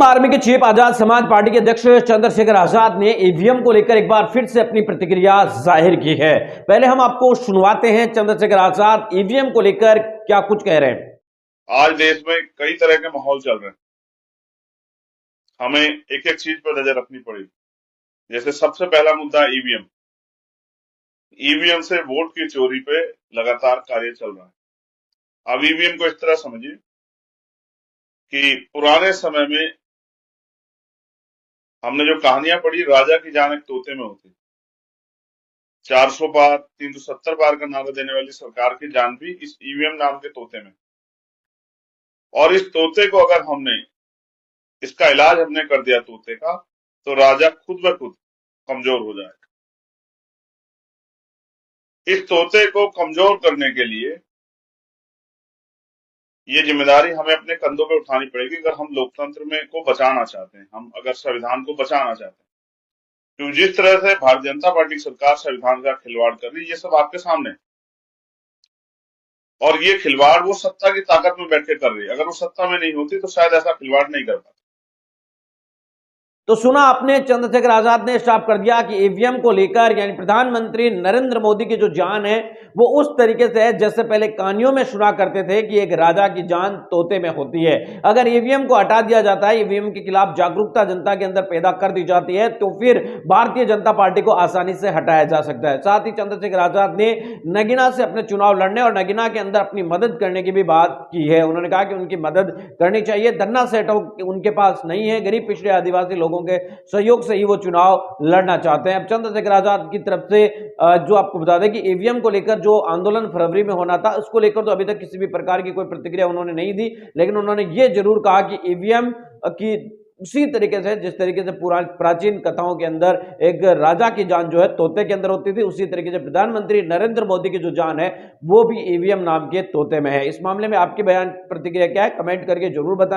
Army के chief Azad Samaj party के अध्यक्ष चंद्रशेखर आजाद ने ईवीएम को लेकर एक बार फिर से अपनी प्रतिक्रिया जाहिर की है। पहले हम आपको सुनवाते हैं चंद्रशेखर आजाद ईवीएम को लेकर क्या कुछ कह रहे हैं। आज देश में कई तरह के माहौल चल रहे हैं, हमें एक एक चीज पर नजर रखनी पड़ेगी। जैसे सबसे पहला मुद्दा ईवीएम। ईवीएम से वोट की चोरी पे लगातार कार्य चल रहा है। अब ईवीएम को इस तरह समझिए कि पुराने समय में हमने जो कहानियां पढ़ी, राजा की जान एक तोते में होती, 400 पार 370 पार का नारा देने वाली सरकार की जान भी इस ईवीएम नाम के तोते में। और इस तोते को अगर इसका इलाज हमने कर दिया तोते का, तो राजा खुद ब खुद कमजोर हो जाएगा। इस तोते को कमजोर करने के लिए ये जिम्मेदारी हमें अपने कंधों पे उठानी पड़ेगी। अगर हम लोकतंत्र में को बचाना चाहते हैं, हम अगर संविधान को बचाना चाहते हैं, क्योंकि जिस तरह से भारतीय जनता पार्टी सरकार संविधान का खिलवाड़ कर रही है, ये सब आपके सामने है। और ये खिलवाड़ वो सत्ता की ताकत में बैठ के कर रही है। अगर वो सत्ता में नहीं होती तो शायद ऐसा खिलवाड़ नहीं कर पाती। तो सुना आपने, चंद्रशेखर आजाद ने साफ कर दिया कि ईवीएम को लेकर यानी प्रधानमंत्री नरेंद्र मोदी की जो जान है वो उस तरीके से है जैसे पहले कहानियों में सुना करते थे कि एक राजा की जान तोते में होती है। अगर ईवीएम को हटा दिया जाता है, ईवीएम के खिलाफ जागरूकता जनता के अंदर पैदा कर दी जाती है, तो फिर भारतीय जनता पार्टी को आसानी से हटाया जा सकता है। साथ ही चंद्रशेखर आजाद ने नगीना से अपने चुनाव लड़ने और नगीना के अंदर अपनी मदद करने की भी बात की है। उन्होंने कहा कि उनकी मदद करनी चाहिए, धन्ना सेठ उनके पास नहीं है, गरीब पिछड़े आदिवासी लोगों के सहयोग से ही वो चुनाव लड़ना चाहते हैं। अब चंद्रशेखर आजाद की तरफ से जो आपको बता दें कि ईवीएम को लेकर जो आंदोलन फरवरी में होना था, उसको लेकर तो अभी तक किसी भी प्रकार की कोई प्रतिक्रिया उन्होंने नहीं दी, लेकिन उन्होंने ये जरूर कहा कि ईवीएम की उसी तरीके से जिस तरीके से प्राचीन कथाओं के अंदर एक राजा की जान जो है तोते के अंदर होती थी, उसी तरीके से प्रधानमंत्री नरेंद्र मोदी की जो जान है वो भी ईवीएम नाम के तोते में है। इस मामले में आपकी बयान प्रतिक्रिया क्या है, कमेंट करके जरूर बताएं।